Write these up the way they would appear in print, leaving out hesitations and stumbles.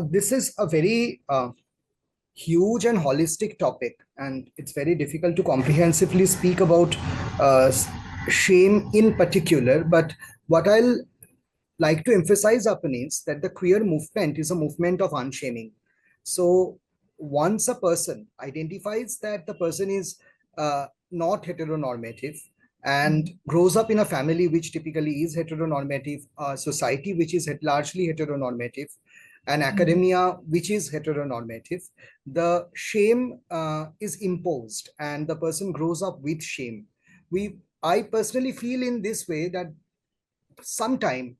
This is a very huge and holistic topic, and it's very difficult to comprehensively speak about shame in particular. But what I'll like to emphasize upon is that the queer movement is a movement of unshaming. So once a person identifies that the person is not heteronormative and grows up in a family which typically is heteronormative, a society which is largely heteronormative, an academia which is heteronormative, the shame is imposed and the person grows up with shame. I personally feel in this way that sometime,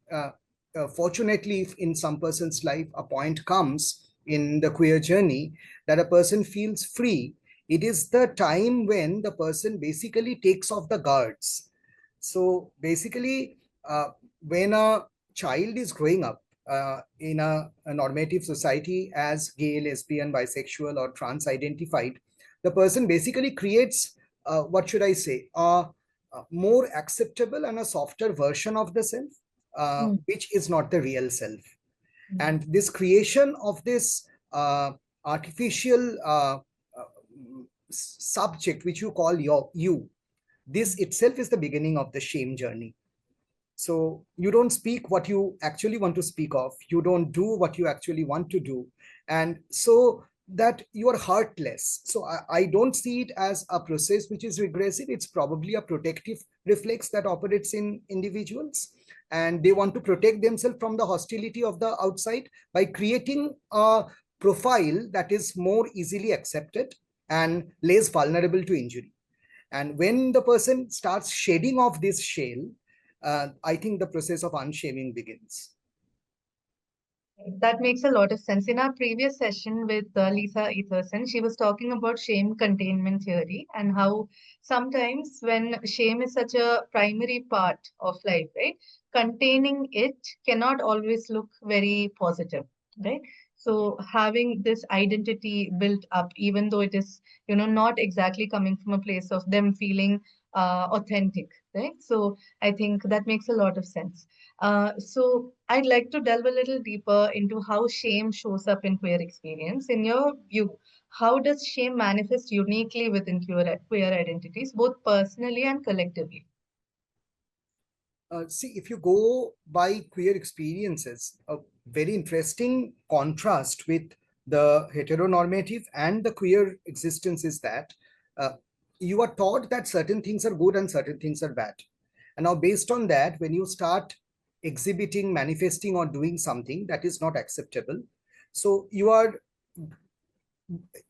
fortunately, if in some person's life a point comes in the queer journey that a person feels free, it is the time when the person basically takes off the guards. So basically, when a child is growing up in a normative society as gay, lesbian, bisexual, or trans identified, the person basically creates, what should I say, a more acceptable and a softer version of the self, which is not the real self. And this creation of this artificial subject, which you call you, this itself is the beginning of the shame journey. So you don't speak what you actually want to speak of. You don't do what you actually want to do. And so that you are heartless. So I don't see it as a process which is regressive. It's probably a protective reflex that operates in individuals. And they want to protect themselves from the hostility of the outside by creating a profile that is more easily accepted and less vulnerable to injury. And when the person starts shedding off this shell, I think the process of unshaming begins. That makes a lot of sense. In our previous session with Lisa Etherson, she was talking about shame containment theory and how sometimes when shame is such a primary part of life, right, containing it cannot always look very positive, right? So having this identity built up, even though it is, not exactly coming from a place of them feeling authentic, right? So I think that makes a lot of sense. So I'd like to delve a little deeper into how shame shows up in queer experience. In your view, how does shame manifest uniquely within queer identities, both personally and collectively? See, if you go by queer experiences, a very interesting contrast with the heteronormative and the queer existence is that you are taught that certain things are good and certain things are bad. And now, based on that, when you start exhibiting, manifesting, or doing something that is not acceptable, so you are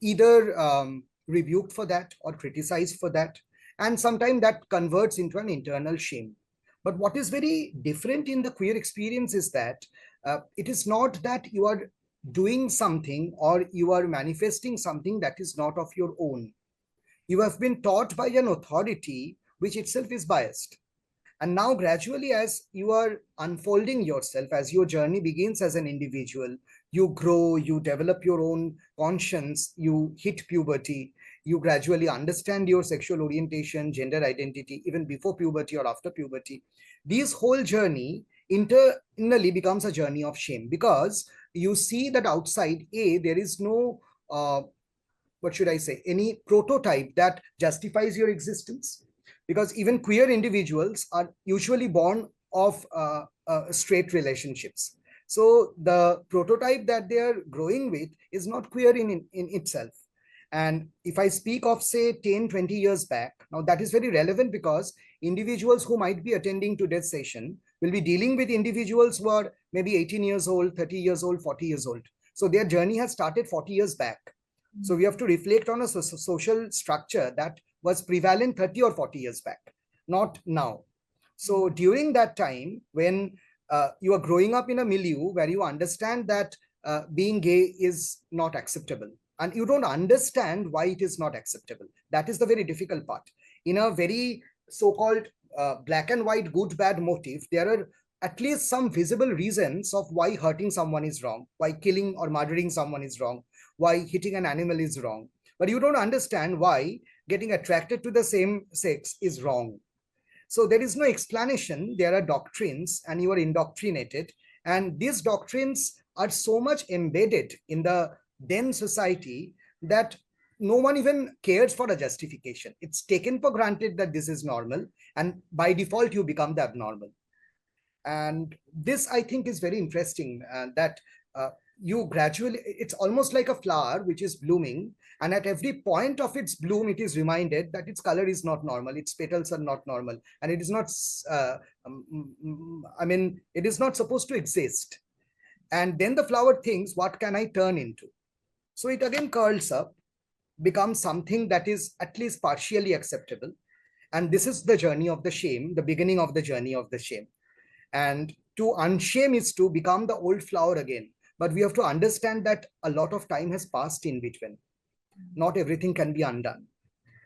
either rebuked for that or criticized for that. And sometimes that converts into an internal shame. But what is very different in the queer experience is that it is not that you are doing something or you are manifesting something that is not of your own. You have been taught by an authority which itself is biased. And now, gradually, as you are unfolding yourself, as your journey begins as an individual, you grow, you develop your own conscience, you hit puberty, you gradually understand your sexual orientation, gender identity, even before puberty or after puberty. This whole journey internally becomes a journey of shame because you see that outside, there is no, what should I say, any prototype that justifies your existence, because even queer individuals are usually born of straight relationships. So the prototype that they are growing with is not queer in itself. And if I speak of, say, 10, 20 years back, now that is very relevant because individuals who might be attending today's session will be dealing with individuals who are maybe 18 years old, 30 years old, 40 years old. So their journey has started 40 years back. So we have to reflect on a social structure that was prevalent 30 or 40 years back, not now. So during that time, when you are growing up in a milieu where you understand that being gay is not acceptable, and you don't understand why it is not acceptable. That is the very difficult part. In a very so-called black and white good bad motive, there are at least some visible reasons of why hurting someone is wrong, why killing or murdering someone is wrong, why hitting an animal is wrong. But you don't understand why getting attracted to the same sex is wrong. So there is no explanation. There are doctrines and you are indoctrinated. And these doctrines are so much embedded in the then society that no one even cares for a justification. It's taken for granted that this is normal, and by default, you become the abnormal. And this, I think, is very interesting, that uh, you gradually, it's almost like a flower which is blooming, and at every point of its bloom it is reminded that its color is not normal, its petals are not normal, and it is not I mean, it is not supposed to exist. And then the flower thinks, what can I turn into? So it again curls up, becomes something that is at least partially acceptable. And this is the journey of the shame, the beginning of the journey of the shame. And to unshame is to become the old flower again. But we have to understand that a lot of time has passed in between. Not everything can be undone.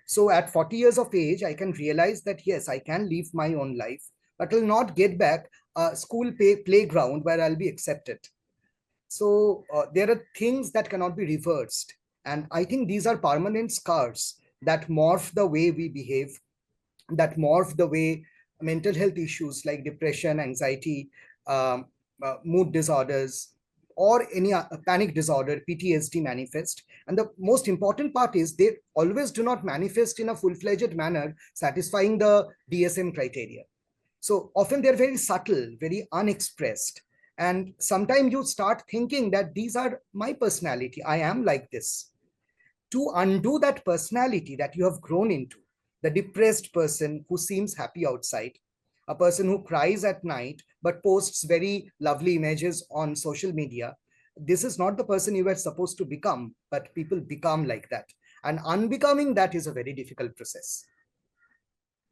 So at 40 years of age, I can realize that yes, I can live my own life, but will not get back a school playground where I'll be accepted. So there are things that cannot be reversed. And I think these are permanent scars that morph the way we behave, that morph the way mental health issues like depression, anxiety, mood disorders, or any panic disorder, PTSD manifest. And the most important part is they always do not manifest in a full-fledged manner, satisfying the DSM criteria. So often they're very subtle, very unexpressed. And sometimes you start thinking that these are my personality. I am like this. To undo that personality that you have grown into, the depressed person who seems happy outside, a person who cries at night but posts very lovely images on social media, this is not the person you were supposed to become, but people become like that. And unbecoming that is a very difficult process.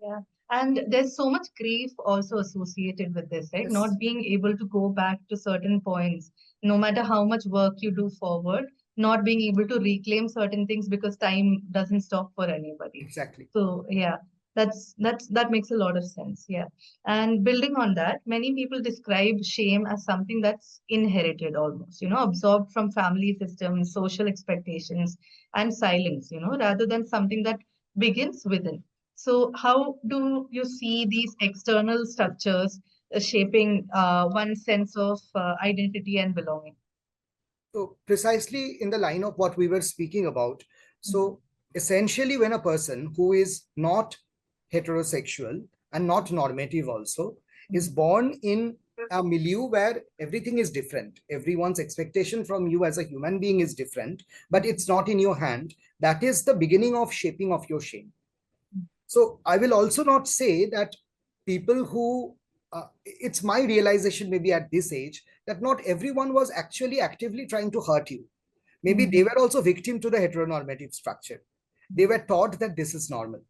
Yeah. And there's so much grief also associated with this, right? Yes, Not being able to go back to certain points, no matter how much work you do forward, not being able to reclaim certain things because time doesn't stop for anybody. exactly. So yeah, that makes a lot of sense. Yeah. And building on that, many people describe shame as something that's inherited almost, absorbed from family systems, social expectations, and silence, rather than something that begins within. So, how do you see these external structures shaping one's sense of identity and belonging? So precisely in the line of what we were speaking about. So essentially, when a person who is not heterosexual and not normative also is born in a milieu where everything is different, everyone's expectation from you as a human being is different, but it's not in your hand. That is the beginning of shaping of your shame. So I will also not say that people who, it's my realization maybe at this age that not everyone was actually actively trying to hurt you. Maybe they were also victim to the heteronormative structure. They were taught that this is normal.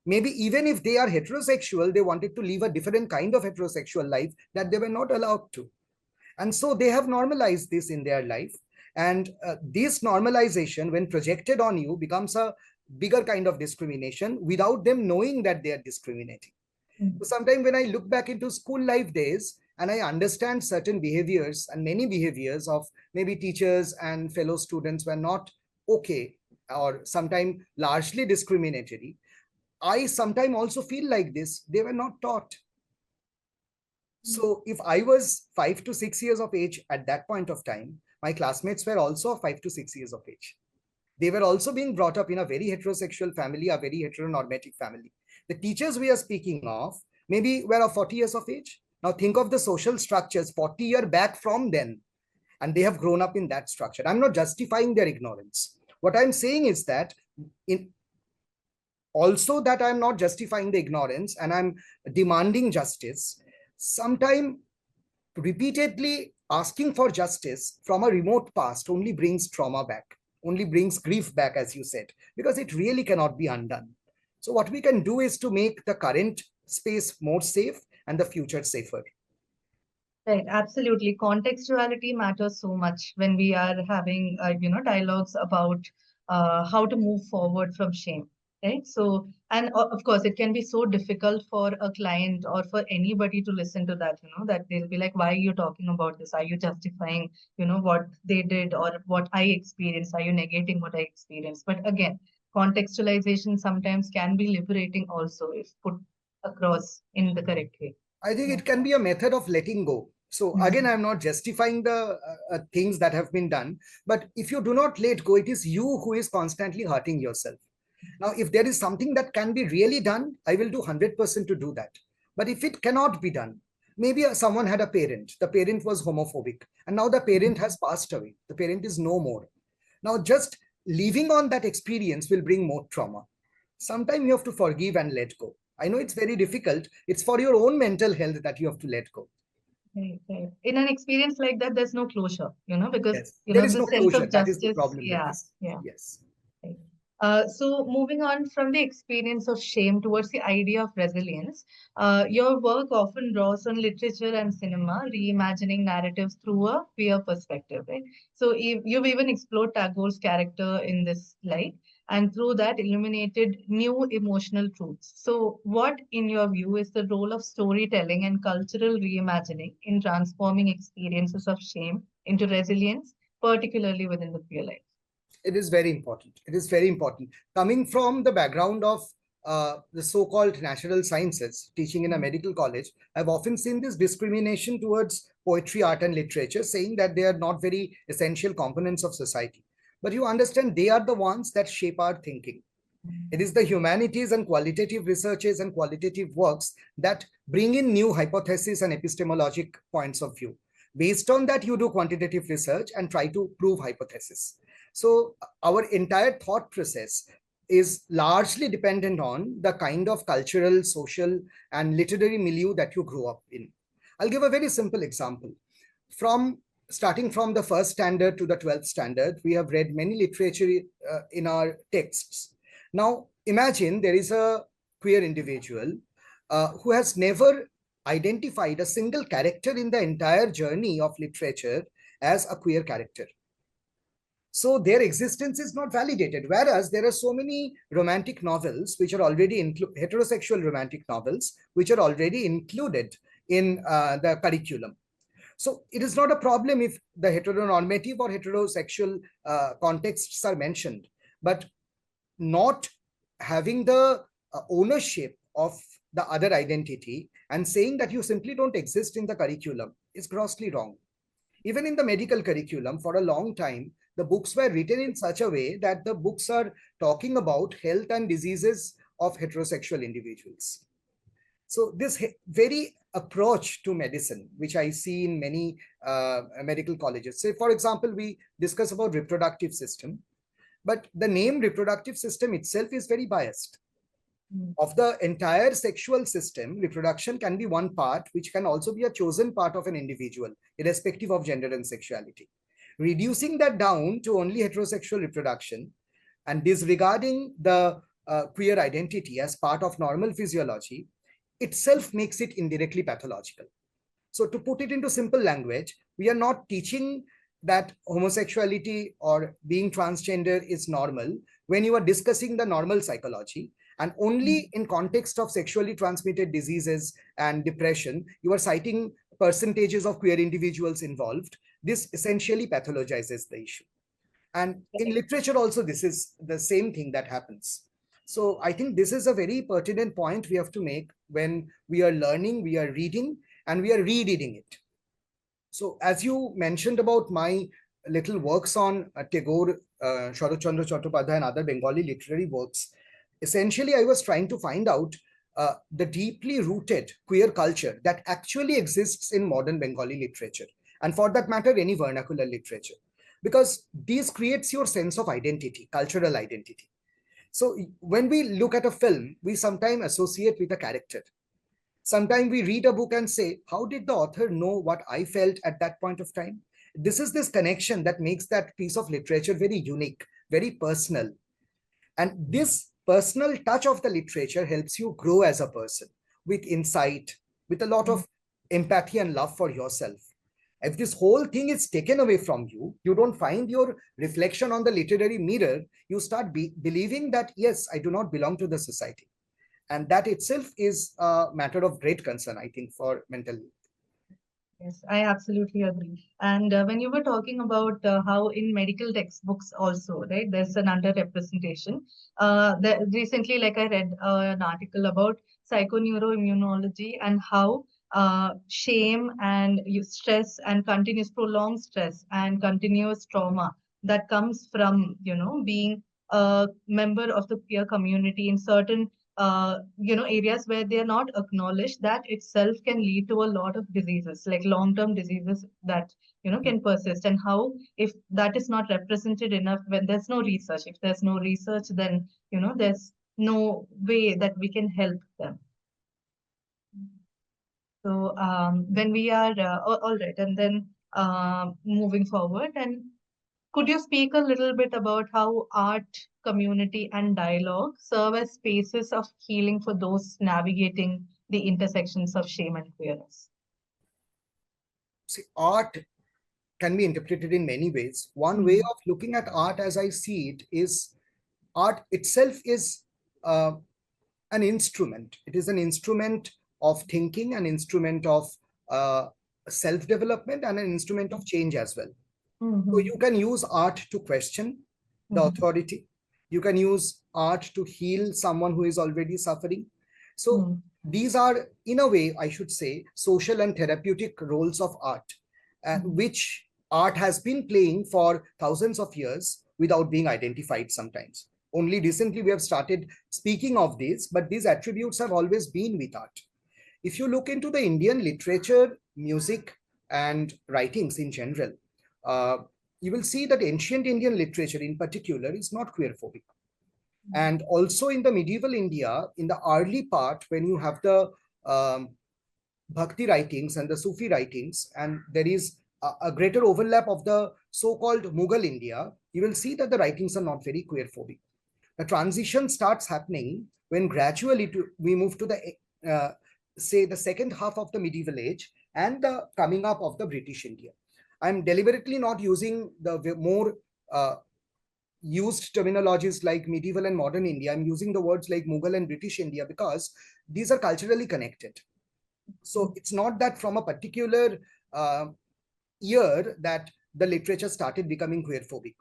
Maybe even if they are heterosexual, they wanted to live a different kind of heterosexual life that they were not allowed to. And so they have normalized this in their life. And this normalization, when projected on you, becomes a bigger kind of discrimination without them knowing that they are discriminating. Mm. So sometimes when I look back into school life days and I understand certain behaviors and many behaviors of maybe teachers and fellow students were not okay or sometimes largely discriminatory, I sometimes also feel like this. They were not taught. So if I was 5 to 6 years of age at that point of time, my classmates were also 5 to 6 years of age. They were also being brought up in a very heterosexual family, a very heteronormative family. The teachers we are speaking of maybe were of 40 years of age. Now think of the social structures 40 years back from then, and they have grown up in that structure. I'm not justifying their ignorance. What I'm saying is that in also that I'm not justifying the ignorance and I'm demanding justice. Sometimes repeatedly asking for justice from a remote past only brings trauma back, only brings grief back, as you said, because it really cannot be undone. So, what we can do is to make the current space more safe and the future safer. Right, absolutely. Contextuality matters so much when we are having, dialogues about how to move forward from shame, right? So, and of course, it can be so difficult for a client or for anybody to listen to that, that they'll be like, why are you talking about this? Are you justifying, what they did or what I experienced? Are you negating what I experienced? But again, contextualization sometimes can be liberating also if put across in the correct way. I think Yeah. it can be a method of letting go. So again, Mhm. I'm not justifying the things that have been done, but if you do not let go, it is you who is constantly hurting yourself. Now, if there is something that can be really done, I will do 100% to do that. But if it cannot be done, maybe someone had a parent, the parent was homophobic, and now the parent has passed away, the parent is no more. Now, just living on that experience will bring more trauma. Sometimes you have to forgive and let go. I know it's very difficult. It's for your own mental health that you have to let go. Right, right. In an experience like that, there's no closure, because, Yes, there is the no sense closure. of That is the justice. problem with Yeah, this. yeah. Yes. Right. So moving on from the experience of shame towards the idea of resilience, your work often draws on literature and cinema, reimagining narratives through a queer perspective, right? So you've even explored Tagore's character in this light, and through that illuminated new emotional truths. So what, in your view, is the role of storytelling and cultural reimagining in transforming experiences of shame into resilience, particularly within the queer life? It is very important. It is very important. Coming from the background of the so-called natural sciences, teaching in a medical college, I've often seen this discrimination towards poetry, art, and literature, saying that they are not very essential components of society. But you understand, they are the ones that shape our thinking. It is the humanities and qualitative researches and qualitative works that bring in new hypotheses and epistemologic points of view. Based on that, you do quantitative research and try to prove hypotheses. So our entire thought process is largely dependent on the kind of cultural, social, and literary milieu that you grew up in. I'll give a very simple example. From starting from the first standard to the 12th standard, we have read many literature in our texts. Now, imagine there is a queer individual who has never identified a single character in the entire journey of literature as a queer character. So their existence is not validated. Whereas there are so many romantic novels which are already heterosexual romantic novels which are already included in the curriculum. So it is not a problem if the heteronormative or heterosexual contexts are mentioned, but not having the ownership of the other identity and saying that you simply don't exist in the curriculum is grossly wrong. Even in the medical curriculum, for a long time, the books were written in such a way that the books are talking about health and diseases of heterosexual individuals. So this very approach to medicine, which I see in many medical colleges, say for example, we discuss about reproductive system, but the name reproductive system itself is very biased. Mm. Of the entire sexual system, reproduction can be one part, which can also be a chosen part of an individual, irrespective of gender and sexuality. Reducing that down to only heterosexual reproduction and disregarding the queer identity as part of normal physiology itself makes it indirectly pathological. So, to put it into simple language, we are not teaching that homosexuality or being transgender is normal when you are discussing the normal psychology, and only in context of sexually transmitted diseases and depression you are citing percentages of queer individuals involved. This essentially pathologizes the issue. And in Right. literature also, this is the same thing that happens. So I think this is a very pertinent point we have to make when we are learning, we are reading, and we are rereading it. So as you mentioned about my little works on Tagore, Sharat Chandra Chattopadhyay, and other Bengali literary works, essentially I was trying to find out the deeply rooted queer culture that actually exists in modern Bengali literature, and for that matter, any vernacular literature, because this creates your sense of identity, cultural identity. So when we look at a film, we sometimes associate with a character. Sometimes we read a book and say, how did the author know what I felt at that point of time? This is this connection that makes that piece of literature very unique, very personal. And this personal touch of the literature helps you grow as a person with insight, with a lot Mm. of empathy and love for yourself. If this whole thing is taken away from you, you don't find your reflection on the literary mirror, you start believing that, yes, I do not belong to the society. And that itself is a matter of great concern, I think, for mental health. Yes, I absolutely agree. And when you were talking about how in medical textbooks also, right, there's an underrepresentation. Recently, like I read an article about psychoneuroimmunology and how shame and stress and continuous prolonged stress and continuous trauma that comes from, being a member of the queer community in certain, areas where they are not acknowledged, that itself can lead to a lot of diseases, like long-term diseases that, can persist. And how, if that is not represented enough, when there's no research, if there's no research, then, there's no way that we can help them. So when we are all right, and then moving forward, and could you speak a little bit about how art, community, and dialogue serve as spaces of healing for those navigating the intersections of shame and queerness? See, art can be interpreted in many ways. One way of looking at art, as I see it, is art itself is uh, an instrument. It is an instrument of thinking, an instrument of uh, self-development, and an instrument of change as well. So you can use art to question the authority. You can use art to heal someone who is already suffering. So these are, in a way, I should say, social and therapeutic roles of art, which art has been playing for thousands of years without being identified sometimes. Only recently we have started speaking of this, but these attributes have always been with art. If you look into the Indian literature, music, and writings in general, uh, you will see that ancient Indian literature in particular is not queerphobic. And also in the medieval India, in the early part, when you have the Bhakti writings and the Sufi writings, and there is a greater overlap of the so-called Mughal India, you will see that the writings are not very queerphobic. The transition starts happening when gradually we move to the, say, the second half of the medieval age and the coming up of the British India. I'm deliberately not using the more used terminologies like medieval and modern India. I'm using the words like Mughal and British India because these are culturally connected. So it's not that from a particular year that the literature started becoming queerphobic.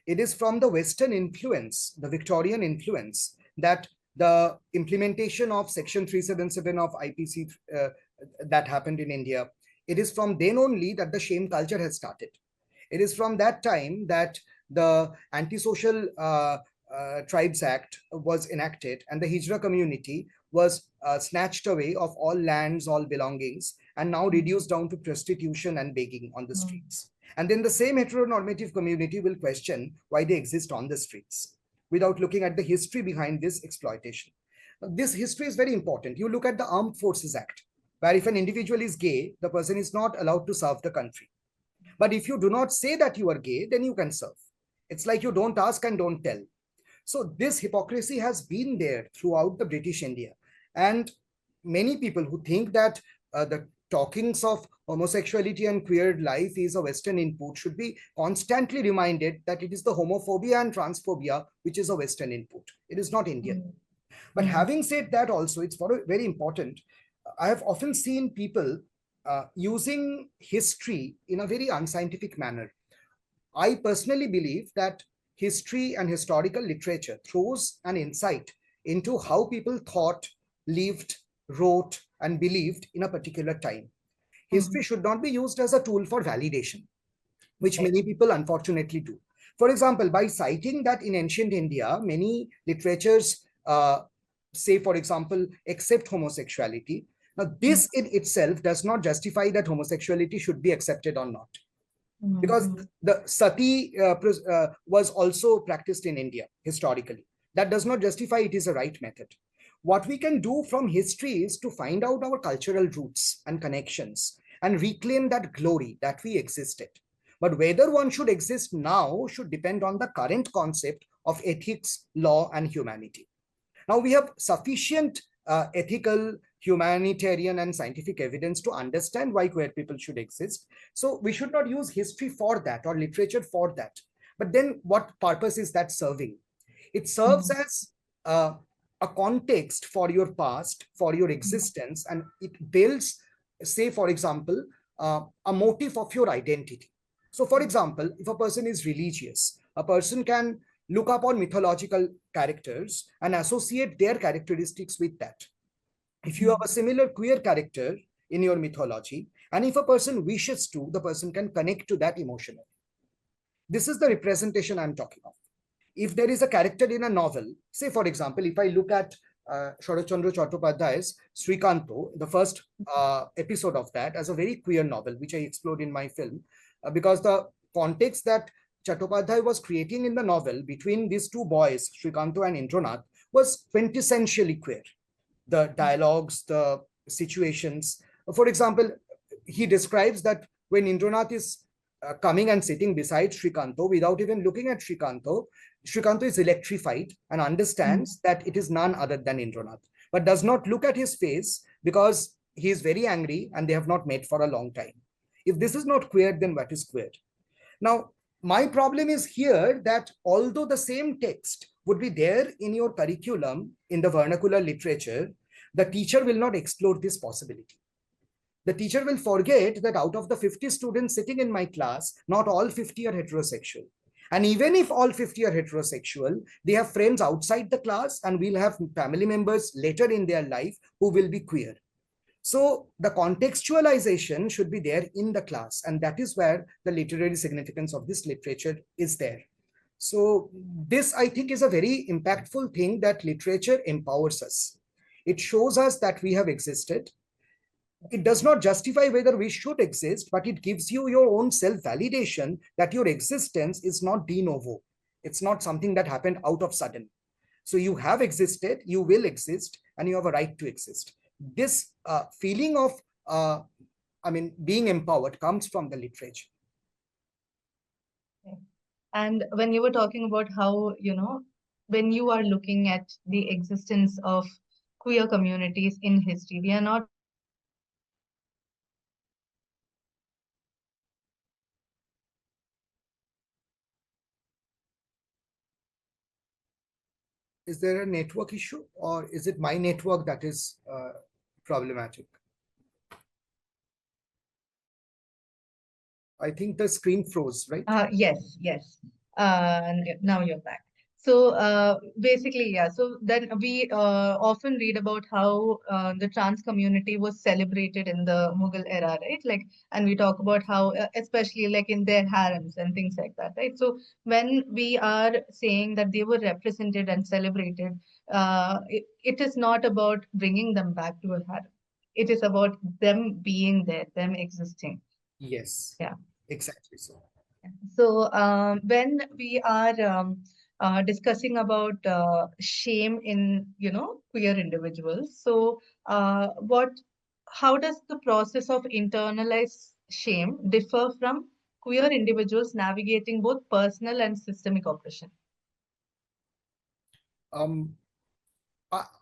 It is from the Western influence, the Victorian influence, that the implementation of Section 377 of IPC that happened in India. It is from then only that the shame culture has started. It is from that time that the Antisocial Tribes Act was enacted, and the Hijra community was snatched away of all lands, all belongings, and now reduced down to prostitution and begging on the streets. And then the same heteronormative community will question why they exist on the streets without looking at the history behind this exploitation. This history is very important. You look at the Armed Forces Act, where if an individual is gay, the person is not allowed to serve the country. But if you do not say that you are gay, then you can serve. It's like you don't ask and don't tell. So this hypocrisy has been there throughout the British India. And many people who think that the talkings of homosexuality and queer life is a Western input should be constantly reminded that it is the homophobia and transphobia which is a Western input. It is not Indian. But having said that also, it's very important. I have often seen people using history in a very unscientific manner. I personally believe that history and historical literature throws an insight into how people thought, lived, wrote, and believed in a particular time. History should not be used as a tool for validation, which many people unfortunately do. For example, by citing that in ancient India, many literatures say, for example, accept homosexuality. Now, this in itself does not justify that homosexuality should be accepted or not. Because the sati was also practiced in India historically. That does not justify it is a right method. What we can do from history is to find out our cultural roots and connections and reclaim that glory that we existed. But whether one should exist now should depend on the current concept of ethics, law, and humanity. Now we have sufficient ethical, humanitarian, and scientific evidence to understand why queer people should exist. So we should not use history for that or literature for that. But then what purpose is that serving? It serves as a context for your past, for your existence, and it builds, say, for example, a motif of your identity. So, for example, if a person is religious, a person can look upon mythological characters and associate their characteristics with that. If you have a similar queer character in your mythology. And if a person wishes to, the person can connect to that emotionally. This is the representation I'm talking of. If there is a character in a novel, say for example, if I look at Sharat Chandra Chattopadhyay's Srikanto, the first episode of that, as a very queer novel, which I explored in my film, because the context that Chattopadhyay was creating in the novel between these two boys, Srikanto and Indranath, was quintessentially queer. The dialogues, the situations. For example, he describes that when Indranath is coming and sitting beside Srikanto without even looking at Srikanto, Srikanto is electrified and understands that it is none other than Indranath, but does not look at his face because he is very angry and they have not met for a long time. If this is not queer, then what is queer? Now, my problem is here that although the same text would be there in your curriculum in the vernacular literature, the teacher will not explore this possibility. The teacher will forget that out of the 50 students sitting in my class, not all 50 are heterosexual. And even if all 50 are heterosexual, they have friends outside the class and will have family members later in their life who will be queer. So the contextualization should be there in the class, and that is where the literary significance of this literature is there. So this, I think, is a very impactful thing, that literature empowers us. It shows us that we have existed. It does not justify whether we should exist, but it gives you your own self-validation that your existence is not de novo. It's not something that happened out of sudden. So you have existed, you will exist, and you have a right to exist. This feeling of, being empowered comes from the literature. And when you were talking about how, when you are looking at the existence of queer communities in history, we are not Is there a network issue, or is it my network that is problematic? I think the screen froze, right? Yes, yes. Now you're back. So basically, yeah. So then we often read about how the trans community was celebrated in the Mughal era, right? Like, and we talk about how, especially like in their harems and things like that, right? So when we are saying that they were represented and celebrated, it is not about bringing them back to a harem. It is about them being there, them existing. Yes, Yeah. exactly so. So when we are discussing about shame in, queer individuals, so how does the process of internalized shame differ from queer individuals navigating both personal and systemic oppression? Um,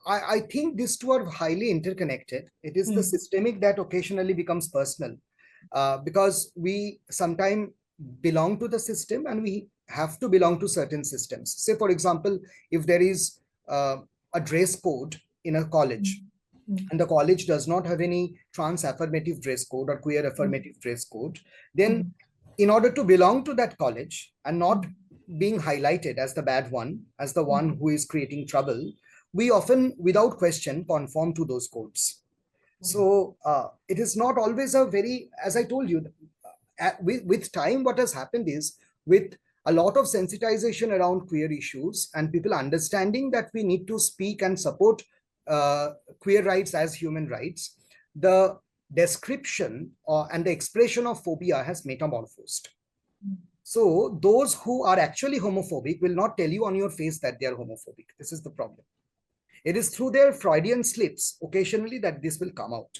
I think these two are highly interconnected. It is the systemic that occasionally becomes personal, because we sometimes belong to the system and we have to belong to certain systems. Say, for example, if there is a dress code in a college, and the college does not have any trans affirmative dress code or queer affirmative dress code, then in order to belong to that college and not being highlighted as the bad one, as the one who is creating trouble, we often, without question, conform to those codes. So it is not always a very, as I told you, with time, what has happened is, with a lot of sensitization around queer issues and people understanding that we need to speak and support queer rights as human rights, the description and the expression of phobia has metamorphosed. So those who are actually homophobic will not tell you on your face that they are homophobic. This is the problem. It is through their Freudian slips occasionally that this will come out.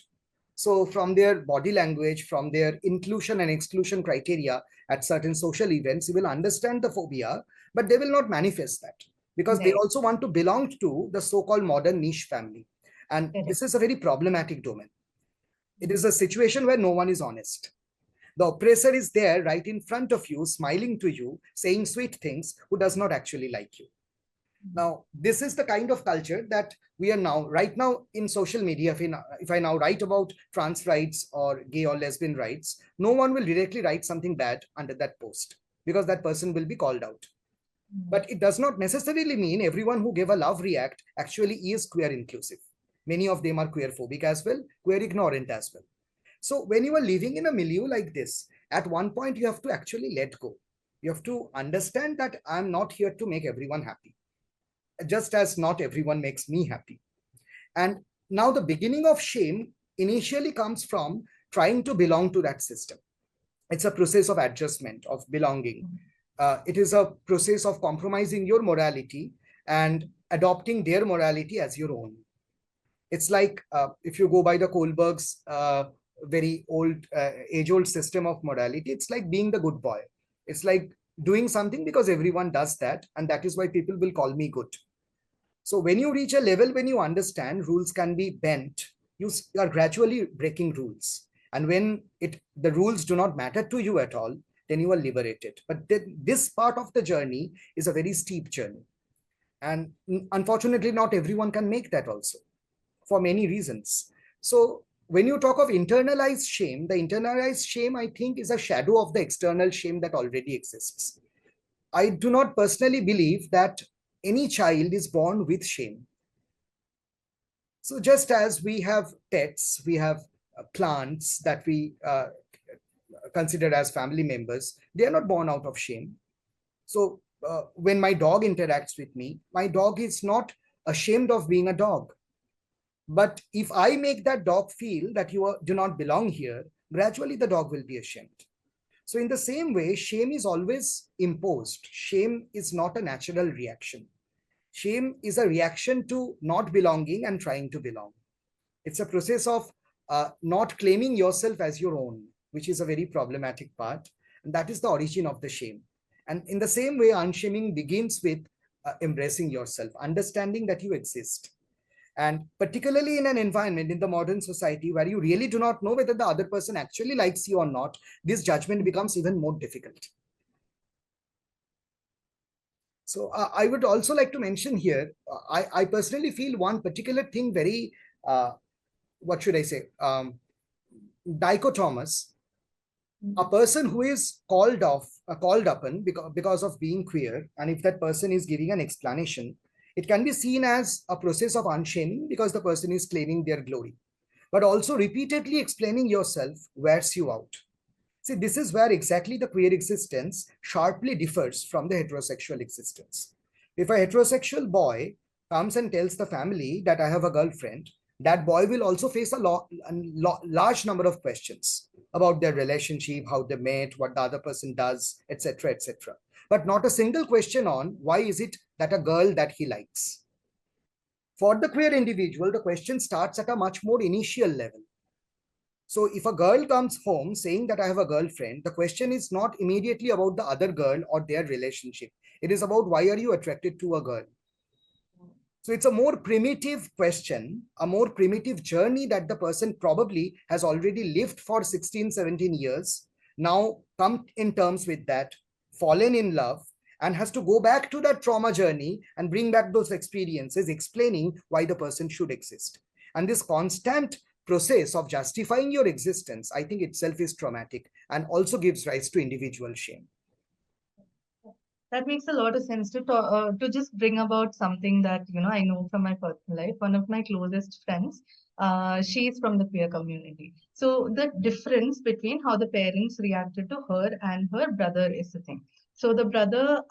So from their body language, from their inclusion and exclusion criteria at certain social events, you will understand the phobia, but they will not manifest that because they also want to belong to the so-called modern niche family. And this is a very problematic domain. It is a situation where no one is honest. The oppressor is there right in front of you, smiling to you, saying sweet things, who does not actually like you. Now, this is the kind of culture that we are now, right now in social media. If I now write about trans rights or gay or lesbian rights, no one will directly write something bad under that post because that person will be called out. But it does not necessarily mean everyone who gave a love react actually is queer inclusive. Many of them are queer phobic as well, queer ignorant as well. So when you are living in a milieu like this, at one point you have to actually let go. You have to understand that I'm not here to make everyone happy, just as not everyone makes me happy. And now the beginning of shame initially comes from trying to belong to that system. It's a process of adjustment, of belonging. It is a process of compromising your morality and adopting their morality as your own. It's like if you go by the Kohlberg's very old, age-old system of morality, it's like being the good boy. It's like doing something because everyone does that, and that is why people will call me good. So when you reach a level when you understand rules can be bent, you are gradually breaking rules. And when the rules do not matter to you at all, then you are liberated. But this part of the journey is a very steep journey. And unfortunately, not everyone can make that also for many reasons. So when you talk of internalized shame, the internalized shame, I think, is a shadow of the external shame that already exists. I do not personally believe that any child is born with shame. So just as we have pets, we have plants that we consider as family members, they are not born out of shame. So when my dog interacts with me, my dog is not ashamed of being a dog. But if I make that dog feel that do not belong here, gradually the dog will be ashamed. So in the same way, shame is always imposed. Shame is not a natural reaction. Shame is a reaction to not belonging and trying to belong. It's a process of not claiming yourself as your own, which is a very problematic part. And that is the origin of the shame. And in the same way, unshaming begins with embracing yourself, understanding that you exist. And particularly in an environment in the modern society where you really do not know whether the other person actually likes you or not, this judgment becomes even more difficult. So I would also like to mention here, I personally feel one particular thing very, what should I say, dichotomous. A person who is called upon because of being queer, and if that person is giving an explanation, it can be seen as a process of unshaming because the person is claiming their glory. But also repeatedly explaining yourself wears you out. See, this is where exactly the queer existence sharply differs from the heterosexual existence. If a heterosexual boy comes and tells the family that I have a girlfriend, that boy will also face a large number of questions about their relationship, how they met, what the other person does, etc., etc. But not a single question on why is it that a girl that he likes. For the queer individual, the question starts at a much more initial level. So if a girl comes home saying that I have a girlfriend, the question is not immediately about the other girl or their relationship. It is about why are you attracted to a girl? So it's a more primitive question, a more primitive journey that the person probably has already lived for 16, 17 years, now come in terms with that, fallen in love, and has to go back to that trauma journey and bring back those experiences, explaining why the person should exist. And this constant process of justifying your existence, I think itself is traumatic and also gives rise to individual shame. That makes a lot of sense to just bring about something that I know from my personal life. One of my closest friends, she's from the queer community. So the difference between how the parents reacted to her and her brother is the thing. So the brother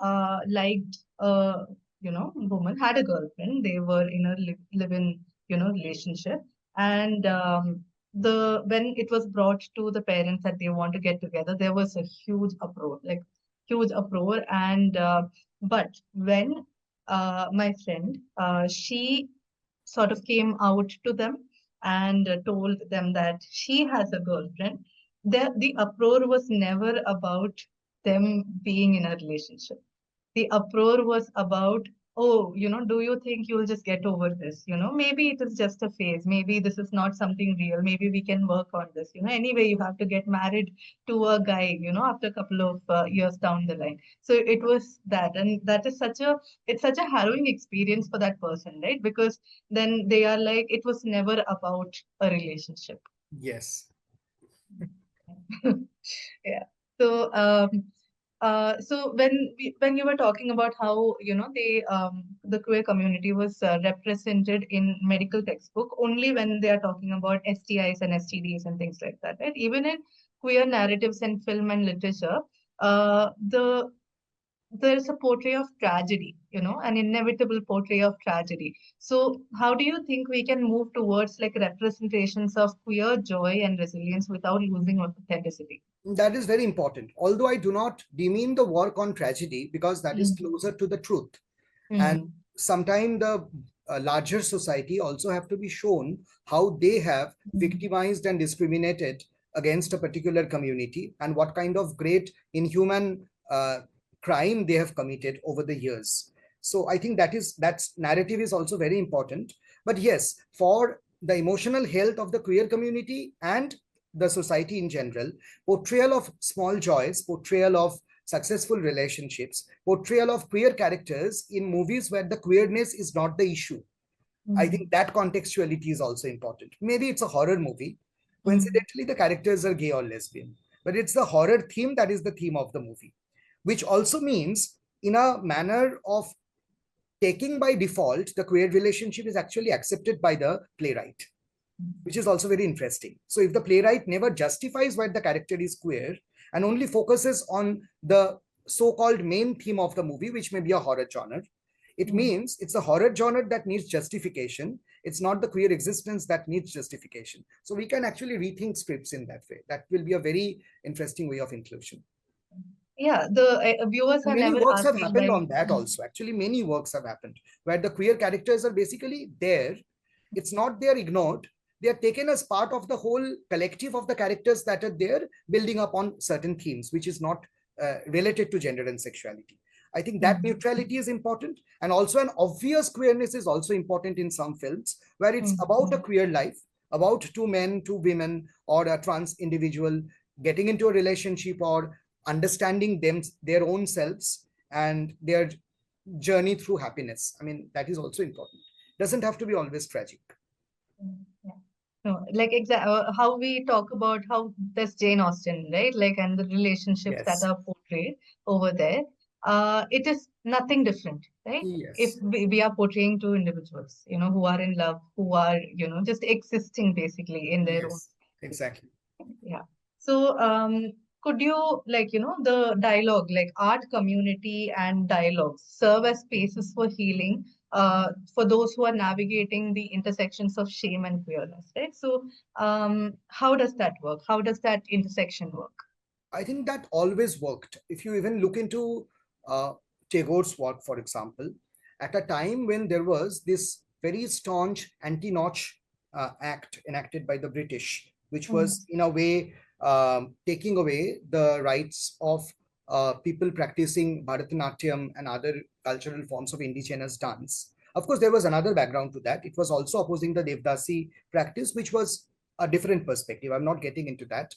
liked woman, had a girlfriend. They were in a live-in relationship, and the when it was brought to the parents that they want to get together, there was a huge uproar, like huge uproar. And but when my friend, she sort of came out to them and told them that she has a girlfriend, the uproar was never about them being in a relationship. The uproar was about, oh, do you think you'll just get over this? Maybe it is just a phase. Maybe this is not something real. Maybe we can work on this. Anyway, you have to get married to a guy, after a couple of years down the line. So it was that. And that is it's such a harrowing experience for that person, right? Because then they are like, it was never about a relationship. Yes. Yeah. So, So when you were talking about how the queer community was represented in medical textbook only when they are talking about STIs and STDs and things like that, right? Even in queer narratives in film and literature, there is a portrait of tragedy, an inevitable portrait of tragedy. So how do you think we can move towards like representations of queer joy and resilience without losing authenticity? That is very important. Although I do not demean the work on tragedy because that is Mm. closer to the truth. And Mm. sometimes the larger society also have to be shown how they have Mm. victimized and discriminated against a particular community and what kind of great inhuman crime they have committed over the years. So I think that narrative is also very important. But yes, for the emotional health of the queer community and the society in general, portrayal of small joys, portrayal of successful relationships, portrayal of queer characters in movies where the queerness is not the issue. I Mm. think that contextuality is also important. Maybe it's a horror movie. Mm. Coincidentally, the characters are gay or lesbian, but it's the horror theme that is the theme of the movie, which also means, in a manner of taking by default, the queer relationship is actually accepted by the playwright, which is also very interesting. So if the playwright never justifies why the character is queer and only focuses on the so-called main theme of the movie, which may be a horror genre, it Mm. means it's the horror genre that needs justification. It's not the queer existence that needs justification. So we can actually rethink scripts in that way. That will be a very interesting way of inclusion. Yeah, the viewers And are many never works have asking happened like, on that also. Actually, many works have happened where the queer characters are basically there. It's not they're ignored. They are taken as part of the whole collective of the characters that are there, building upon certain themes, which is not related to gender and sexuality. I think that mm, neutrality is important. And also, an obvious queerness is also important in some films where it's mm, about a mm, queer life, about two men, two women, or a trans individual getting into a relationship or understanding their own selves and their journey through happiness. I mean, that is also important. Doesn't have to be always tragic. yeah. No, like how we talk about how there's Jane Austen, right? Like, and the relationships that Yes. are portrayed over there. It is nothing different, right? If Yes. we are portraying two individuals, who are in love, who are, just existing basically in their own. Yes. Exactly. Yeah. So, could you, like, the dialogue, like art community and dialogues serve as spaces for healing, for those who are navigating the intersections of shame and queerness, right? So, how does that work? How does that intersection work? I think that always worked. If you even look into uh, Tagore's work, for example, at a time when there was this very staunch anti-Notch act enacted by the British, which Mm, was in a way taking away the rights of people practicing Bharatanatyam and other cultural forms of indigenous dance. Of course, there was another background to that. It was also opposing the Devdasi practice, which was a different perspective. I'm not getting into that.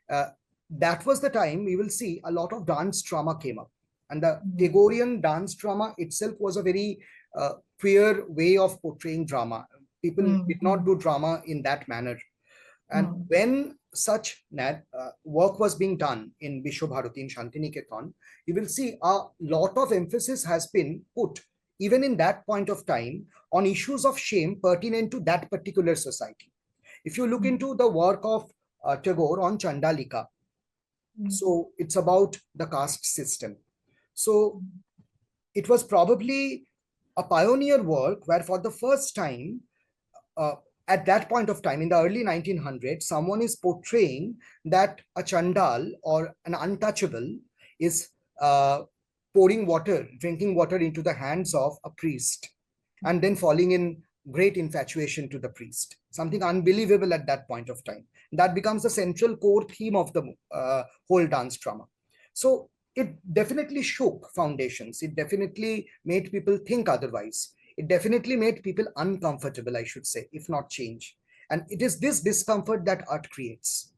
Uh, that was the time we will see a lot of dance drama came up. And the mm, Tagorian dance drama itself was a very queer way of portraying drama. People mm, did not do drama in that manner. And mm, when such work was being done in Vishwabharati, in Shantiniketan, you will see a lot of emphasis has been put, even in that point of time, on issues of shame pertinent to that particular society. If you look mm, into the work of Tagore on Chandalika, mm, so it's about the caste system. So it was probably a pioneer work where, for the first time, uh, at that point of time in the early 1900s, someone is portraying that a Chandal or an untouchable is uh, pouring water, drinking water into the hands of a priest, and then falling in great infatuation to the priest. Something unbelievable at that point of time. That becomes the central core theme of the whole dance drama. So it definitely shook foundations. It definitely made people think otherwise. It definitely made people uncomfortable, I should say, if not change. And it is this discomfort that art creates.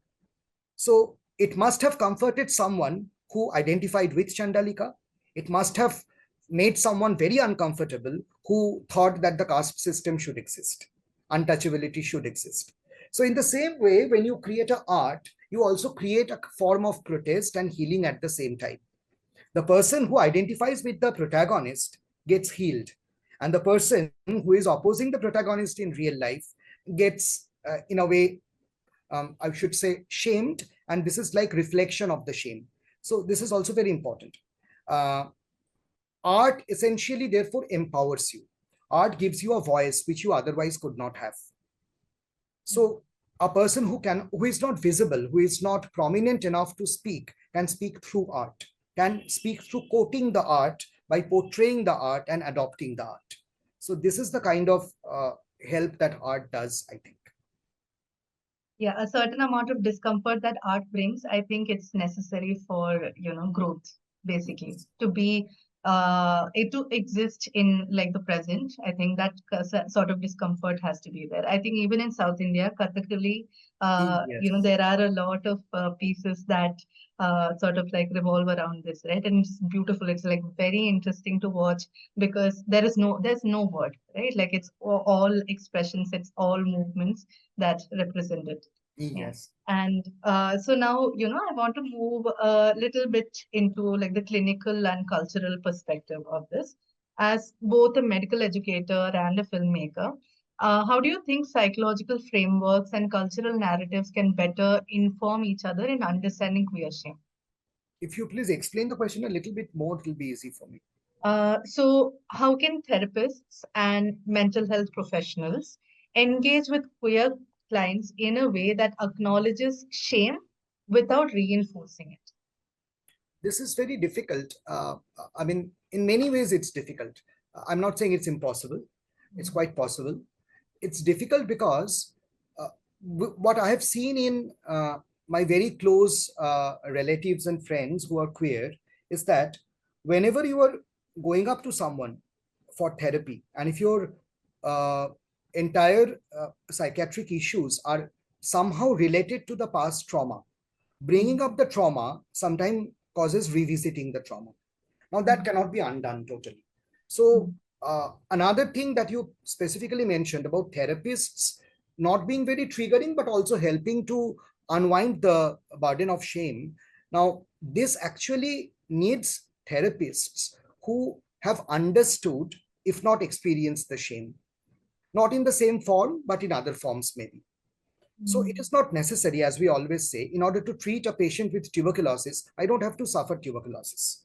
So it must have comforted someone who identified with Chandalika. It must have made someone very uncomfortable who thought that the caste system should exist, untouchability should exist. So, in the same way, when you create a art, you also create a form of protest and healing at the same time. The person who identifies with the protagonist gets healed, and the person who is opposing the protagonist in real life gets, in a way, I should say, shamed, and this is like reflection of the shame. So this is also very important. Uh, Art essentially, therefore, empowers you. Art gives you a voice which you otherwise could not have. So a person who is not visible, who is not prominent enough to speak, can speak through art, can speak through quoting the art, by portraying the art and adopting the art. So this is the kind of help that art does, I think. Yeah, a certain amount of discomfort that art brings, I think it's necessary for, growth, basically, to be it to exist in like the present. I think that sort of discomfort has to be there. I think even in South India, Kathakali, Yes. there are a lot of pieces that sort of like revolve around this, right? And it's beautiful. It's like very interesting to watch because there's no word, right? Like it's all expressions, it's all movements that represent it. Yeah. Yes. And so now, I want to move a little bit into like the clinical and cultural perspective of this. As both a medical educator and a filmmaker, how do you think psychological frameworks and cultural narratives can better inform each other in understanding queer shame? If you please explain the question a little bit more, it will be easy for me. So, how can therapists and mental health professionals engage with queer clients in a way that acknowledges shame without reinforcing it? This is very difficult. I mean, in many ways, it's difficult. I'm not saying it's impossible. It's quite possible. It's difficult because uh, what I have seen in my very close relatives and friends who are queer is that whenever you are going up to someone for therapy, and if your uh, entire psychiatric issues are somehow related to the past trauma, bringing up the trauma sometimes causes revisiting the trauma. Now, that cannot be undone totally. So, another thing that you specifically mentioned about therapists not being very triggering, but also helping to unwind the burden of shame. Now, this actually needs therapists who have understood, if not experienced, the shame, not in the same form, but in other forms, maybe. So it is not necessary, as we always say, in order to treat a patient with tuberculosis, I don't have to suffer tuberculosis.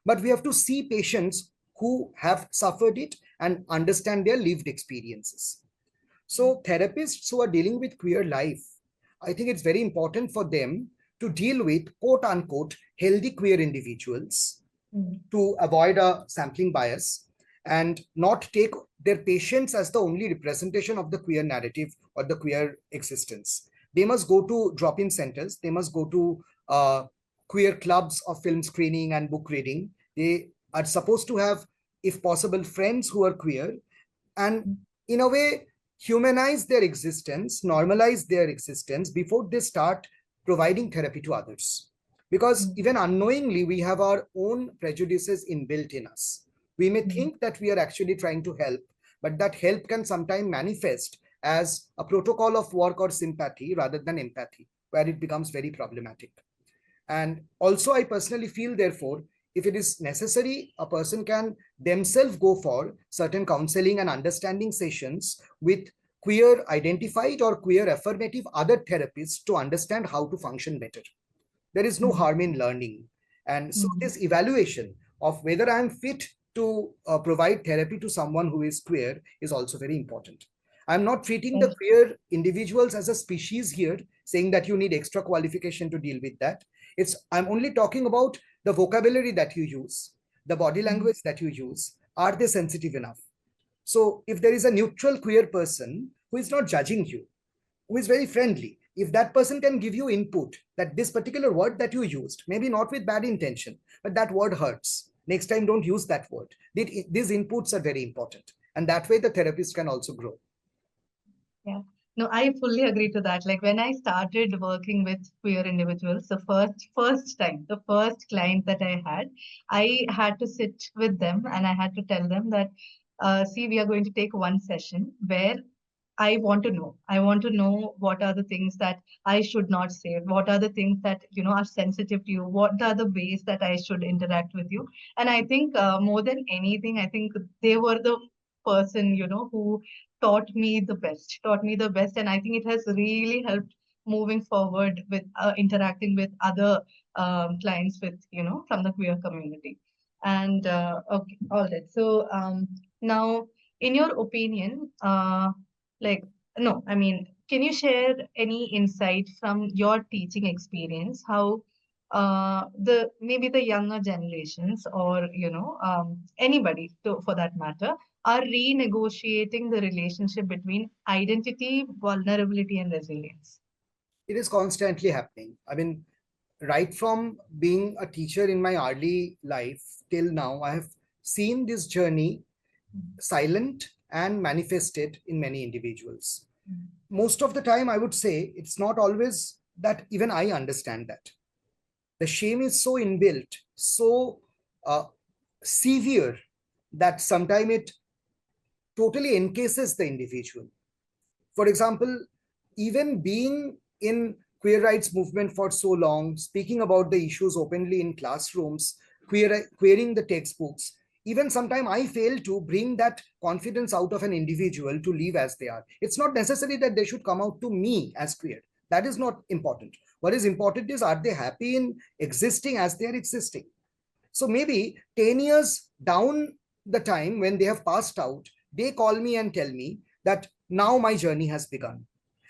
But we have to see patients who have suffered it and understand their lived experiences. So therapists who are dealing with queer life, I think it's very important for them to deal with quote unquote healthy queer individuals, Mm. to avoid a sampling bias and not take their patients as the only representation of the queer narrative or the queer existence. They must go to drop-in centers. They must go to queer clubs of film screening and book reading. They are supposed to have, if possible, friends who are queer, and in a way humanize their existence, normalize their existence before they start providing therapy to others. Because even unknowingly, we have our own prejudices inbuilt in us. We may think that we are actually trying to help, but that help can sometimes manifest as a protocol of work or sympathy rather than empathy, where it becomes very problematic. And also, I personally feel, therefore, if it is necessary, a person can themselves go for certain counseling and understanding sessions with queer identified or queer affirmative other therapists to understand how to function better. There is no harm in learning. And so, this evaluation of whether I am fit to provide therapy to someone who is queer is also very important. I'm not treating the queer individuals as a species here, saying that you need extra qualification to deal with that. I'm only talking about the vocabulary that you use, the body language that you use. Are they sensitive enough? So if there is a neutral queer person who is not judging you, who is very friendly, if that person can give you input that this particular word that you used, maybe not with bad intention, but that word hurts. Next time, don't use that word. These inputs are very important. And that way, the therapist can also grow. Yeah. No, I fully agree to that. Like when I started working with queer individuals, the first client that I had to sit with them and I had to tell them that, see, we are going to take one session where I want to know. I want to know what are the things that I should not say. What are the things that, are sensitive to you? What are the ways that I should interact with you? And I think more than anything, I think they were the person, who taught me the best. And I think it has really helped moving forward with interacting with other clients with, from the queer community. And okay, all right. So now, in your opinion, like, no, I mean, can you share any insight from your teaching experience, how the maybe the younger generations or, anybody for that matter are renegotiating the relationship between identity, vulnerability, and resilience? It is constantly happening. I mean, right from being a teacher in my early life till now, I have seen this journey silent and manifested in many individuals. Most of the time, I would say it's not always that even I understand that. The shame is so inbuilt, so uh, severe, that sometimes it totally encases the individual. For example, even being in queer rights movement for so long, speaking about the issues openly in classrooms, queering the textbooks, even sometimes I fail to bring that confidence out of an individual to live as they are. It's not necessary that they should come out to me as queer. That is not important. What is important is, are they happy in existing as they are existing? So maybe 10 years down the time, when they have passed out, they call me and tell me that now my journey has begun.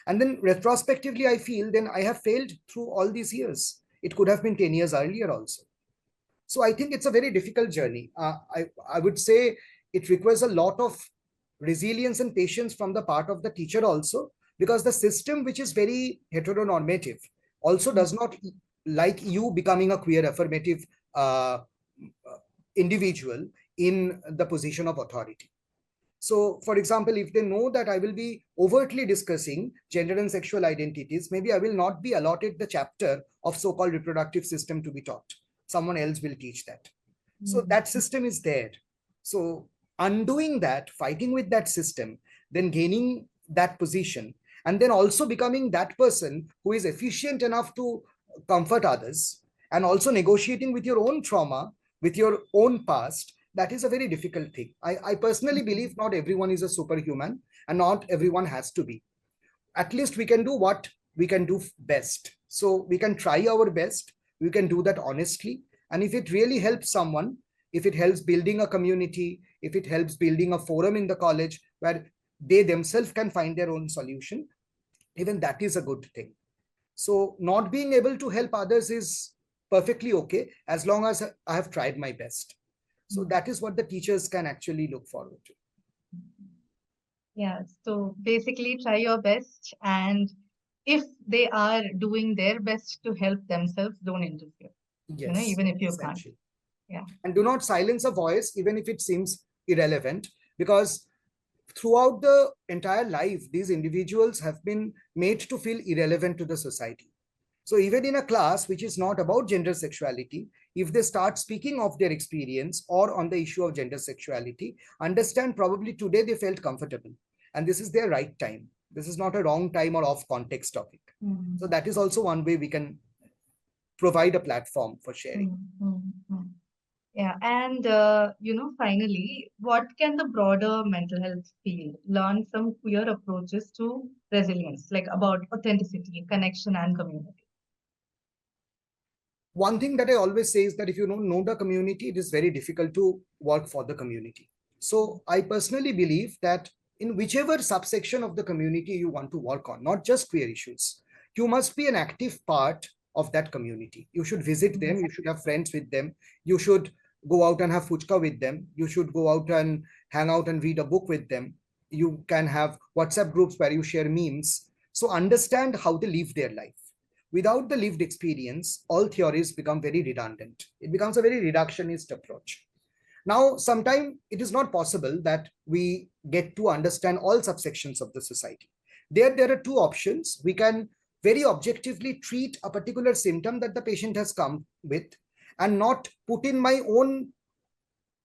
And then retrospectively, I feel then I have failed through all these years. It could have been 10 years earlier also. So I think it's a very difficult journey. I would say it requires a lot of resilience and patience from the part of the teacher also, because the system, which is very heteronormative, also does not like you becoming a queer affirmative uh, individual in the position of authority. So, for example, if they know that I will be overtly discussing gender and sexual identities, maybe I will not be allotted the chapter of so-called reproductive system to be taught. Someone else will teach that. So that system is there. So undoing that, fighting with that system, then gaining that position, and then also becoming that person who is efficient enough to comfort others, and also negotiating with your own trauma, with your own past, that is a very difficult thing. I personally believe not everyone is a superhuman, and not everyone has to be. At least we can do what we can do best. So we can try our best. We can do that honestly. And if it really helps someone, if it helps building a community, if it helps building a forum in the college where they themselves can find their own solution, even that is a good thing. So not being able to help others is perfectly okay, as long as I have tried my best. So that is what the teachers can actually look forward to. Yeah, so basically try your best, and if they are doing their best to help themselves, don't interfere, Yes, even if you can't. essentially. Yeah. And do not silence a voice, even if it seems irrelevant, because throughout the entire life, these individuals have been made to feel irrelevant to the society. So even in a class which is not about gender sexuality, if they start speaking of their experience or on the issue of gender sexuality, understand probably today they felt comfortable, and this is their right time. This is not a wrong time or off context topic. So that is also one way we can provide a platform for sharing. Yeah, and finally, what can the broader mental health field learn from queer approaches to resilience, like about authenticity, connection, and community? One thing that I always say is that if you don't know the community, it is very difficult to work for the community. So I personally believe that in whichever subsection of the community you want to work on, not just queer issues, you must be an active part of that community. You should visit them, you should have friends with them, you should go out and have fuchka with them, you should go out and hang out and read a book with them. You can have WhatsApp groups where you share memes. So understand how they live their life. Without the lived experience, all theories become very redundant. It becomes a very reductionist approach. Now, sometimes it is not possible that we get to understand all subsections of the society. There are two options. We can very objectively treat a particular symptom that the patient has come with, and not put in my own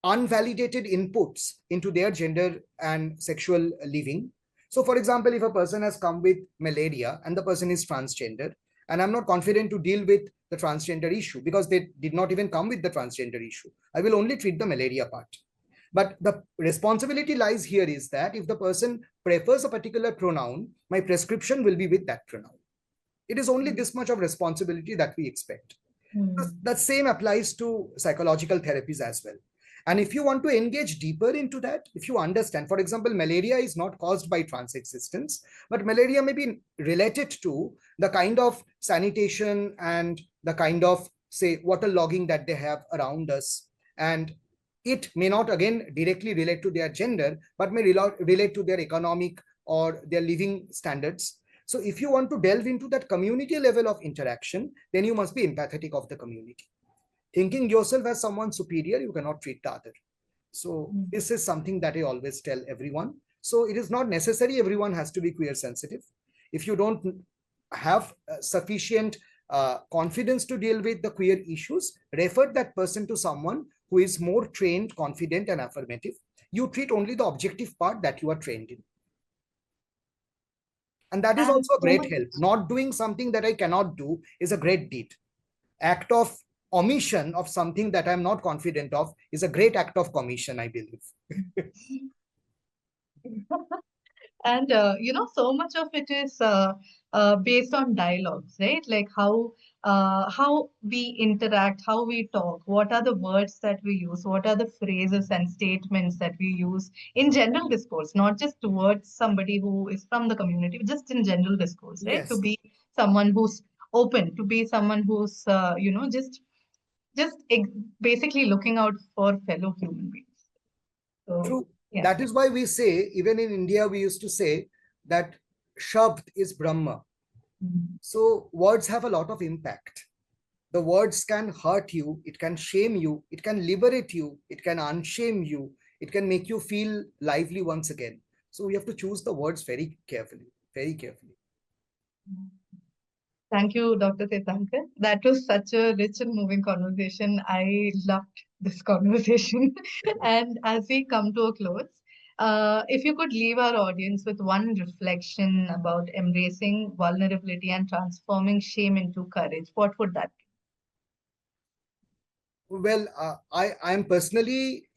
unvalidated inputs into their gender and sexual living. So, for example, if a person has come with malaria and the person is transgender, and I'm not confident to deal with the transgender issue because they did not even come with the transgender issue, I will only treat the malaria part. But the responsibility lies here is that if the person prefers a particular pronoun, my prescription will be with that pronoun. It is only this much of responsibility that we expect. That same applies to psychological therapies as well. And if you want to engage deeper into that, if you understand, for example, malaria is not caused by trans existence, but malaria may be related to the kind of sanitation and the kind of, say, water logging that they have around us. And it may not again directly relate to their gender, but may relate to their economic or their living standards. So if you want to delve into that community level of interaction, then you must be empathetic of the community. Thinking yourself as someone superior, you cannot treat the other. So this is something that I always tell everyone. So it is not necessary everyone has to be queer sensitive. If you don't have sufficient confidence to deal with the queer issues, refer that person to someone who is more trained, confident, and affirmative. You treat only the objective part that you are trained in. And that is And also a so great much. help. Not doing something that I cannot do is a great deed. Act of omission of something that I'm not confident of is a great act of commission, I believe. And so much of it is based on dialogues, right? Like how we interact, how we talk, what are the words that we use, what are the phrases and statements that we use in general discourse, not just towards somebody who is from the community, but just in general discourse, right? To Yes, be someone who's open, to be someone who's just basically looking out for fellow human beings. So true. yeah. That is why we say, even in India, we used to say that Shabd is Brahma. Mm. So words have a lot of impact. The words can hurt you, it can shame you, it can liberate you, it can unshame you, it can make you feel lively once again. So we have to choose the words very carefully, very carefully. Thank you, Dr. Tirthankar. That was such a rich and moving conversation. I loved this conversation. And as we come to a close, if you could leave our audience with one reflection about embracing vulnerability and transforming shame into courage, what would that Well, I'm personally,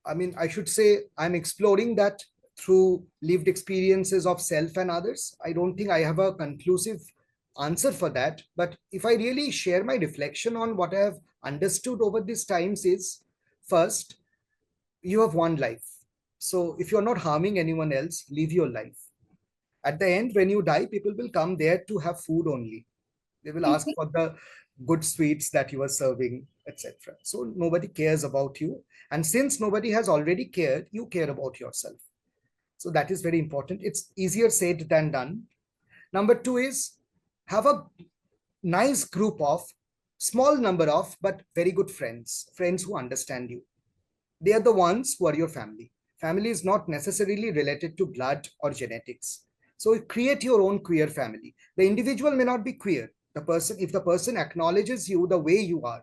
I mean, I should say I'm exploring that through lived experiences of self and others. I don't think I have a conclusive answer for that. But if I really share my reflection on what I have understood over these times is, first, you have one life. So if you're not harming anyone else, live your life. At the end, when you die, people will come there to have food only. They will ask be? for the good sweets that you are serving, etc. So nobody cares about you. And since nobody has already cared, you care about yourself. So that is very important. It's easier said than done. Number two is have a nice group of small number of but very good friends, friends who understand you. They are the ones who are your family. Family is not necessarily related to blood or genetics. So create your own queer family. The individual may not be queer. The person, if the person acknowledges you the way you are,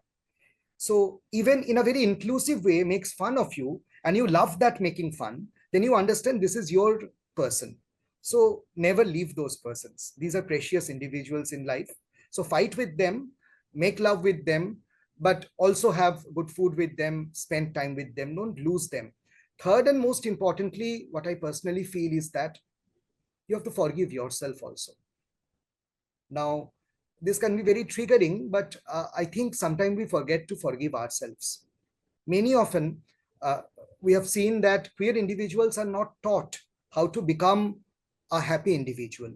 so even in a very inclusive way, makes fun of you, and you love that making fun, then you understand this is your person. So never leave those persons. These are precious individuals in life. So fight with them, make love with them, but also have good food with them, spend time with them, don't lose them. Third and most importantly, what I personally feel is that you have to forgive yourself also. Now, this can be very triggering, but I think sometimes we forget to forgive ourselves. Many often, we have seen that queer individuals are not taught how to become a happy individual.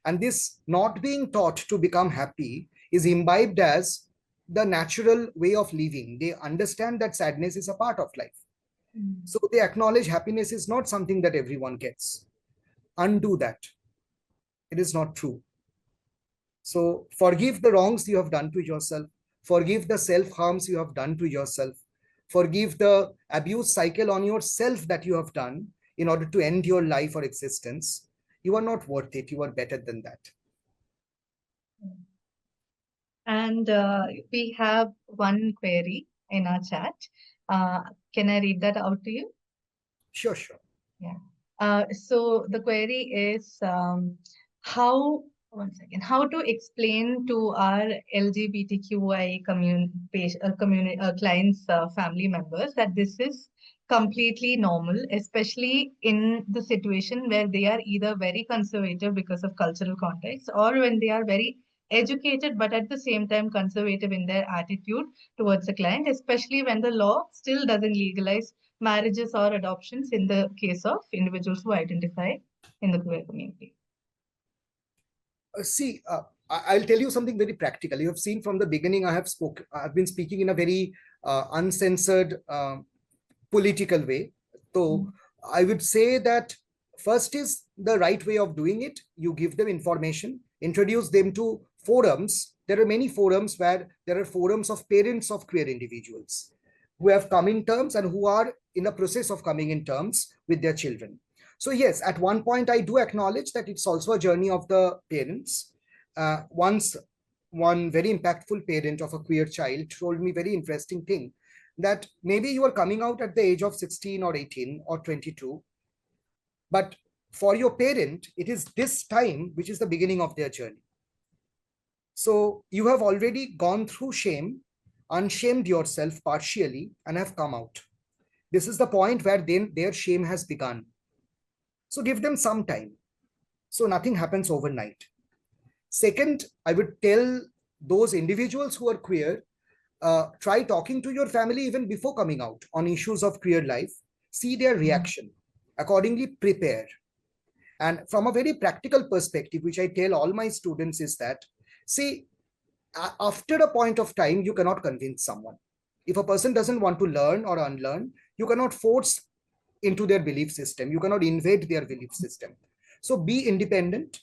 And this not being taught to become happy is imbibed as the natural way of living. They understand that sadness is a part of life. Mm. So they acknowledge happiness is not something that everyone gets. Undo that. It is not true. So forgive the wrongs you have done to yourself. Forgive the self harms you have done to yourself. Forgive the abuse cycle on yourself that you have done in order to end your life or existence. You are not worth it. You are better than that. And we have one query in our chat. Uh, can I read that out to you? Sure, sure. Yeah. So the query is how, one second, how to explain to our LGBTQI clients, family members that this is completely normal, especially in the situation where they are either very conservative because of cultural context, or when they are very educated but at the same time conservative in their attitude towards the client, especially when the law still doesn't legalize marriages or adoptions in the case of individuals who identify in the queer community. See, I'll tell you something very practical. You have seen from the beginning, I've been speaking in a very uncensored, political way. So I would say that first is the right way of doing it. You give them information, introduce them to forums. There are many forums where there are forums of parents of queer individuals who have come in terms and who are in the process of coming in terms with their children. So yes, at one point I do acknowledge that it's also a journey of the parents. Once one very impactful parent of a queer child told me very interesting thing, that maybe you are coming out at the age of 16 or 18 or 22, but for your parent, it is this time which is the beginning of their journey. So you have already gone through shame, unshamed yourself partially, and have come out. This is the point where then their shame has begun. So give them some time. So nothing happens overnight. Second, I would tell those individuals who are queer, try talking to your family even before coming out on issues of queer life. See their reaction. Accordingly, prepare. And from a very practical perspective, which I tell all my students is that, see, after a point of time, you cannot convince someone. If a person doesn't want to learn or unlearn, you cannot force into their belief system. You cannot invade their belief system. So be independent,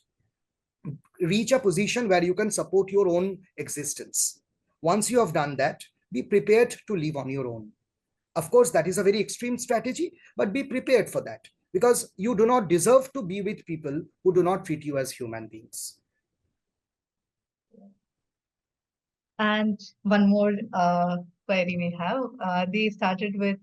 reach a position where you can support your own existence. Once you have done that, be prepared to live on your own. Of course, that is a very extreme strategy, but be prepared for that, because you do not deserve to be with people who do not treat you as human beings. And one more query we have. They started with,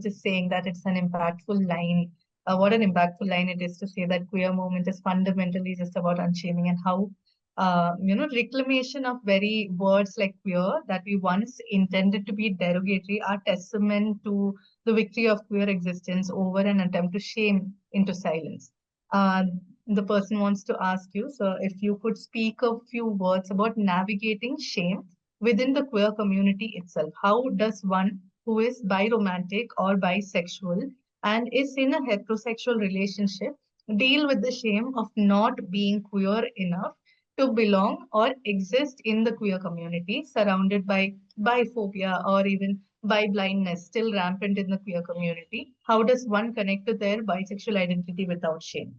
just saying that it's an impactful line. What an impactful line it is to say that queer movement is fundamentally just about unshaming, and how, reclamation of very words like queer that we once intended to be derogatory are testament to the victory of queer existence over an attempt to shame into silence. Uh, the person wants to ask you, so if you could speak a few words about navigating shame within the queer community itself. How does one who is biromantic or bisexual and is in a heterosexual relationship deal with the shame of not being queer enough to belong or exist in the queer community, surrounded by biphobia or even bi blindness still rampant in the queer community? How does one connect to their bisexual identity without shame?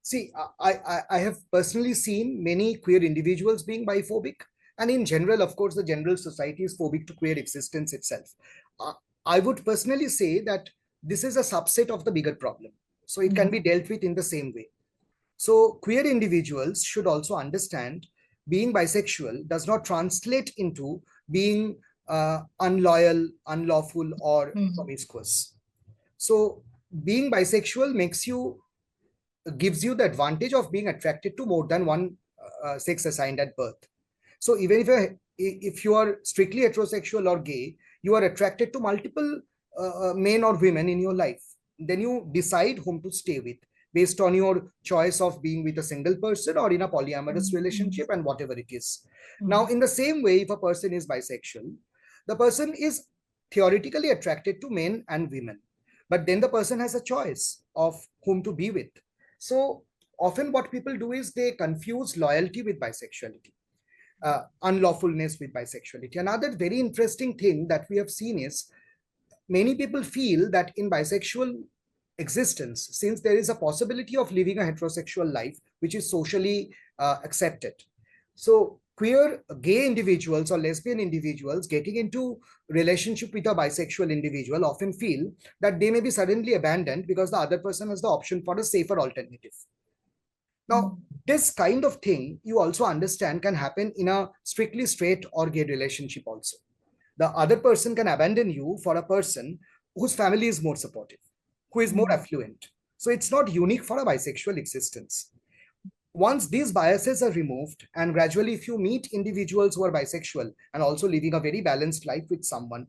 See, I have personally seen many queer individuals being biphobic. And in general, of course, the general society is phobic to queer existence itself. Uh, I would personally say that this is a subset of the bigger problem. So it can be dealt with in the same way. So queer individuals should also understand being bisexual does not translate into being unloyal, unlawful, or promiscuous. So being bisexual gives you the advantage of being attracted to more than one sex assigned at birth. So even if you are strictly heterosexual or gay, you are attracted to multiple men or women in your life. Then you decide whom to stay with based on your choice of being with a single person or in a polyamorous relationship and whatever it is. Now, in the same way, if a person is bisexual, the person is theoretically attracted to men and women, but then the person has a choice of whom to be with. So often what people do is they confuse loyalty with bisexuality, unlawfulness with bisexuality. Another very interesting thing that we have seen is many people feel that in bisexual existence, since there is a possibility of living a heterosexual life, which is socially accepted. So queer gay individuals or lesbian individuals getting into relationship with a bisexual individual often feel that they may be suddenly abandoned because the other person has the option for a safer alternative. Now, this kind of thing you also understand can happen in a strictly straight or gay relationship also. The other person can abandon you for a person whose family is more supportive, who is more affluent. So it's not unique for a bisexual existence. Once these biases are removed, and gradually, if you meet individuals who are bisexual and also living a very balanced life with someone,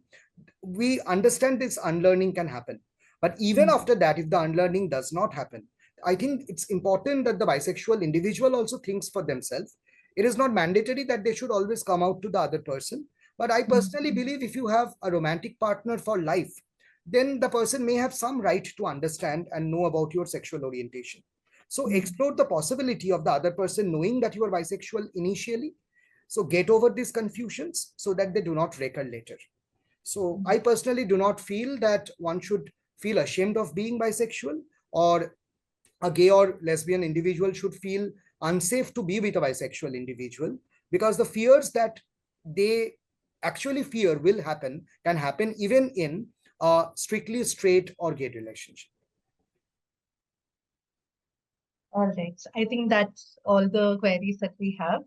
we understand this unlearning can happen. But even Mm, after that, if the unlearning does not happen, I think it's important that the bisexual individual also thinks for themselves. It is not mandatory that they should always come out to the other person. But I mm, personally believe if you have a romantic partner for life, then the person may have some right to understand and know about your sexual orientation. So mm, explore the possibility of the other person knowing that you are bisexual initially. So get over these confusions so that they do not recur later. So mm, I personally do not feel that one should feel ashamed of being bisexual, or a gay or lesbian individual should feel unsafe to be with a bisexual individual, because the fears that they actually fear will happen can happen even in a strictly straight or gay relationship. All right. So I think that's all the queries that we have.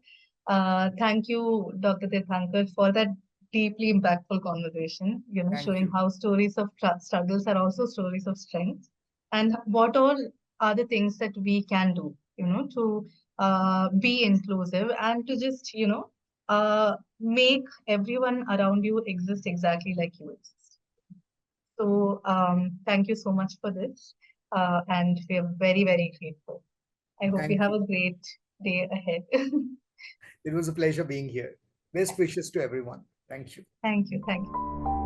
Thank you, Dr. Tirthankar, for that deeply impactful conversation, Thank showing you. how stories of struggles are also stories of strength, and what all are the things that we can do, to be inclusive and to just, make everyone around you exist exactly like you exist. So, thank you so much for this. And we are very, very grateful. I hope you Thank have you. a great day ahead. It was a pleasure being here. Best wishes to everyone. Thank you. Thank you. Thank you.